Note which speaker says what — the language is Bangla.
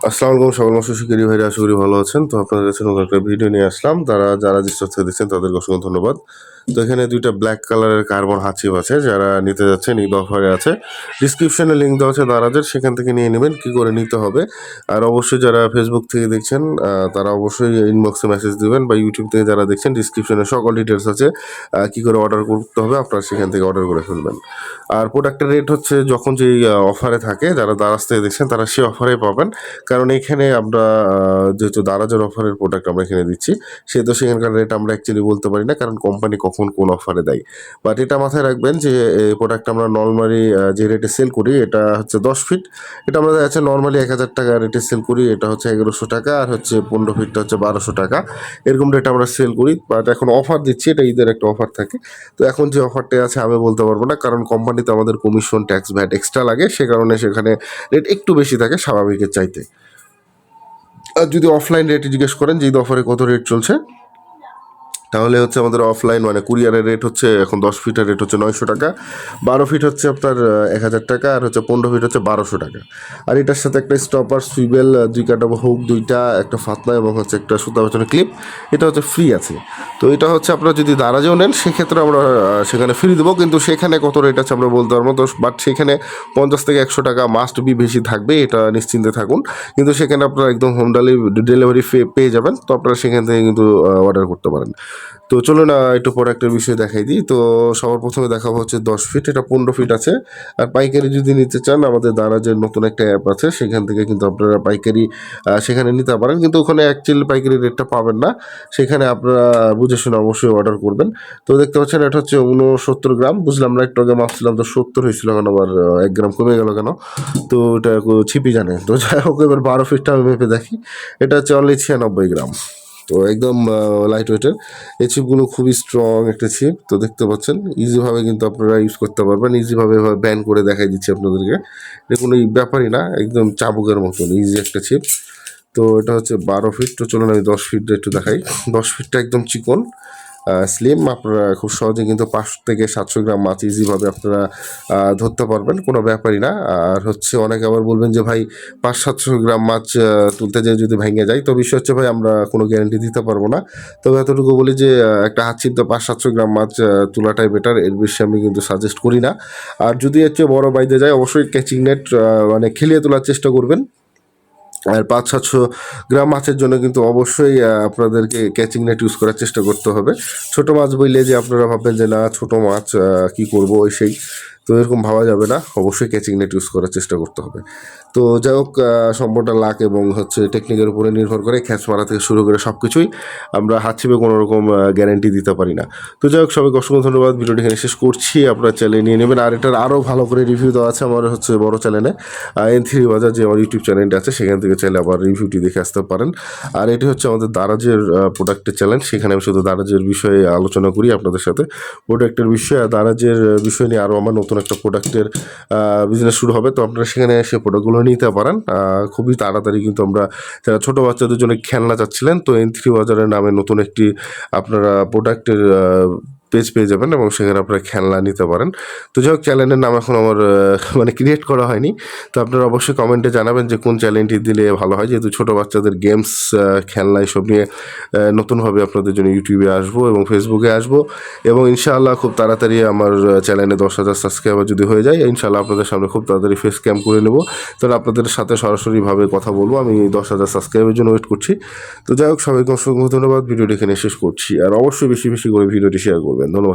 Speaker 1: আসসালামু আলাইকুম সকল শিক্ষার্থী ভাইরা, আশা করি ভালো আছেন। তো আপনাদের কাছে নতুন একটা ভিডিও নিয়ে আসলাম। যারা ডিস্টার্ব থেকে দেখছেন তাদেরকে অসংখ্য ধন্যবাদ। তো এখানে দুইটা ব্ল্যাক কালারের কার্বন হাচিভ আছে, যারা নিতে যাচ্ছেন ঈদ অফারে আছে। ডিসক্রিপশনে লিঙ্ক দেওয়া আছে দারাজের, সেখান থেকে নিয়ে নেবেন কি করে নিতে হবে। আর অবশ্যই যারা ফেসবুক থেকে দেখছেন তারা অবশ্যই ইনবক্সে মেসেজ দিবেন, বা ইউটিউব থেকে যারা দেখছেন ডিসক্রিপশনে সকল ডিটেলস আছে কি করে অর্ডার করতে হবে, আপনারা সেখান থেকে অর্ডার করে ফেলবেন। আর প্রোডাক্টের রেট হচ্ছে যখন যেই অফারে থাকে, যারা দারাজ থেকে দেখছেন তারা সেই অফারে পাবেন। কারণ এখানে আমরা যেহেতু দারাজের অফারের প্রোডাক্ট আমরা এখানে দিচ্ছি, সেহেতু সেখানকার রেট আমরা অ্যাকচুয়ালি বলতে পারি না, কারণ কোম্পানি কখন কোন অফারে দেয়। বাট এটা মাথায় রাখবেন যে এই প্রোডাক্ট আমরা নর্মালি যে রেটে সেল করি, এটা হচ্ছে 10 ফিট। এটা আমরা দেখা যাচ্ছে নর্মালি 1000 টাকা রেটে সেল করি, এটা হচ্ছে 1100 টাকা, আর হচ্ছে 15 ফিটটা হচ্ছে 1200 টাকা। এরকম রেটে আমরা সেল করি। বাট এখন অফার দিচ্ছি, এটা ঈদের একটা অফার থাকে। তো এখন যে অফারটা আছে আমি বলতে পারবো না, কারণ কোম্পানিতে আমাদের কমিশন, ট্যাক্স, ভ্যাট এক্সট্রা লাগে, সে কারণে সেখানে রেট একটু বেশি থাকে স্বাভাবিকের চাইতে। আর যদি অফলাইন রেটে জিজ্ঞেস করেন যে ঈদ অফারে কত রেট চলছে, তাহলে হচ্ছে আমাদের অফলাইন মানে কুরিয়ারের রেট হচ্ছে এখন 10 ফিটের রেট হচ্ছে 900 টাকা, 12 ফিট হচ্ছে আপনার 1000 টাকা, আর হচ্ছে 15 ফিট হচ্ছে 1200 টাকা। আর এটার সাথে একটা স্টপার, সুইবেল, 2 কাটা হুক, 2টা, একটা ফাতনা এবং হচ্ছে একটা সুতা পেছনে ক্লিপ, এটা হচ্ছে ফ্রি আছে। তো এটা হচ্ছে আপনারা যদি দারাজেও নেন সেক্ষেত্রে আমরা সেখানে ফ্রি দেবো, কিন্তু সেখানে কত রেট আছে আমরা বলতে পারবো। তো বাট সেখানে 50 থেকে 100 টাকা মাস্ট বি বেশি থাকবে, এটা নিশ্চিন্তে থাকুন। কিন্তু সেখানে আপনারা একদম হোম ডেলিভারি পেয়ে যাবেন। তো আপনারা সেখান থেকে কিন্তু অর্ডার করতে পারেন। তো চলুন একটু প্রোডাক্টের বিষয়ে দেখাই দিই। তো সবার প্রথমে দেখাবো হচ্ছে 10 ফিট, এটা 15 ফিট আছে। আর পাইকারি যদি নিতে চান, আমাদের দারাজের নতুন একটা অ্যাপ আছে, সেখান থেকে কিন্তু আপনারা পাইকারি সেখানে নিতে পারেন। কিন্তু ওখানে অ্যাকচুয়ালি পাইকারি রেটটা পাবেন না, সেখানে আপনারা বুঝে শুনে অবশ্যই অর্ডার করবেন। তো দেখতে পাচ্ছেন এটা হচ্ছে 69 গ্রাম, বুঝলাম না, একটু আগে মাপছিলাম তো 70 হয়েছিল, কেন আবার 1 গ্রাম কমে গেল কেন? তো এটা ছিপি জানে। তো যাই হোক, এবার 12 ফিটটা আমি মেপে দেখি, এটা হচ্ছে অনলি 96 গ্রাম। তো একদম লাইট ওয়েটের। এই চিপগুলো খুবই স্ট্রং একটা চিপ। তো দেখতে পাচ্ছেন ইজিভাবে কিন্তু আপনারা ইউজ করতে পারবেন। ইজিভাবে ব্যান করে দেখাই দিচ্ছি আপনাদেরকে, এটা কোনো ব্যাপারই না, একদম চাবুকের মতন ইজি একটা চিপ। তো এটা হচ্ছে 12 ফিট। তো চলুন আমি 10 ফিটটা একটু দেখাই। 10 ফিটটা একদম চিকন, স্লিম। আপনারা খুব সহজে কিন্তু 500 থেকে 700 গ্রাম মাছ ইজিভাবে আপনারা ধরতে পারবেন, কোনো ব্যাপারই না। আর হচ্ছে অনেকে আবার বলবেন যে ভাই 500-700 গ্রাম মাছ তুলতে যেয়ে যদি ভেঙে যায়, তো বিষয় হচ্ছে ভাই আমরা কোনো গ্যারান্টি দিতে পারবো না। তবে এতটুকু বলি যে একটা হাত ছিপতে 500-700 গ্রাম মাছ তোলাটাই বেটার, এর বেশি আমি কিন্তু সাজেস্ট করি না। আর যদি এর চেয়ে বড় বাইতে যায়, অবশ্যই ক্যাচিং নেট মানে খেলিয়ে তোলার চেষ্টা করবেন। আর 500-700 গ্রাম মাছের জন্য কিন্তু অবশ্যই আপনাদেরকে ক্যাচিং নেট ইউজ করার চেষ্টা করতে হবে। ছোট মাছ বললে যে আপনারা ভাববেন যে না ছোট মাছ কি করব ওই সেই, তো এরকম ভাবা যাবে না, অবশ্যই ক্যাচিং নেট ইউজ করার চেষ্টা করতে হবে। তো যাই হোক, সম্পূর্ণটা লাক এবং হচ্ছে টেকনিকের উপরে নির্ভর করে, খ্যাচ মারা থেকে শুরু করে সব কিছুই আমরা হাত ছিপে কোনো রকম গ্যারান্টি দিতে পারি না। তো যাই হোক, সবাইকে অসংখ্য ধন্যবাদ, ভিডিওটি এখানে শেষ করছি। আপনারা চ্যানেলে নিয়ে নেবেন। আর এটার আরও ভালো করে রিভিউ দেওয়া আছে আমার হচ্ছে বড় চ্যানেলে, N3 বাজার যে আমার ইউটিউব চ্যানেলটা আছে, সেখান থেকে চাইলে আবার রিভিউটি দেখে আসতে পারেন। আর এটি হচ্ছে আমাদের দারাজের প্রোডাক্টের চ্যানেল, সেখানে আমি শুধু দারাজের বিষয়ে আলোচনা করি আপনাদের সাথে, প্রোডাক্টের বিষয়ে। আর দারাজের বিষয় নিয়ে আরও আমার নতুন একটা প্রোডাক্টের বিজনেস শুরু হবে, তো আপনারা সেখানে এসে প্রোডাক্টগুলো নিতে পারেন খুবই তাড়াতাড়ি। কিন্তু আমরা যারা ছোটো বাচ্চাদের জন্য খেলনা চাচ্ছিলেন, তো N3 বাজারের নামে নতুন একটি আপনারা প্রোডাক্টের পেজ পেয়ে যাবেন, এবং সেখানে আপনারা খেলনা নিতে পারেন। তো যাই হোক, চ্যানেলের নাম এখন আমার মানে ক্রিয়েট করা হয়নি। তো আপনারা অবশ্যই কমেন্টে জানাবেন যে কোন চ্যানেলটি দিলে ভালো হয়, যেহেতু ছোটো বাচ্চাদের গেমস, খেলনা এসব নিয়ে নতুনভাবে আপনাদের জন্য ইউটিউবে আসবো এবং ফেসবুকে আসবো। এবং ইনশাআল্লাহ খুব তাড়াতাড়ি আমার চ্যানেলে 10,000 সাবস্ক্রাইবার যদি হয়ে যায়, ইনশাআল্লাহ আপনাদের সামনে খুব তাড়াতাড়ি ফেস ক্যাম করে নেব। তাহলে আপনাদের সাথে সরাসরিভাবে কথা বলবো। আমি 10,000 সাবস্ক্রাইবের জন্য ওয়েট করছি। তো যাই হোক, সবাইকে অসংখ্য ধন্যবাদ, ভিডিওটি এখানে শেষ করছি। আর অবশ্যই বেশি বেশি করে ভিডিওটি শেয়ার করবেন। ধন্যবাদ।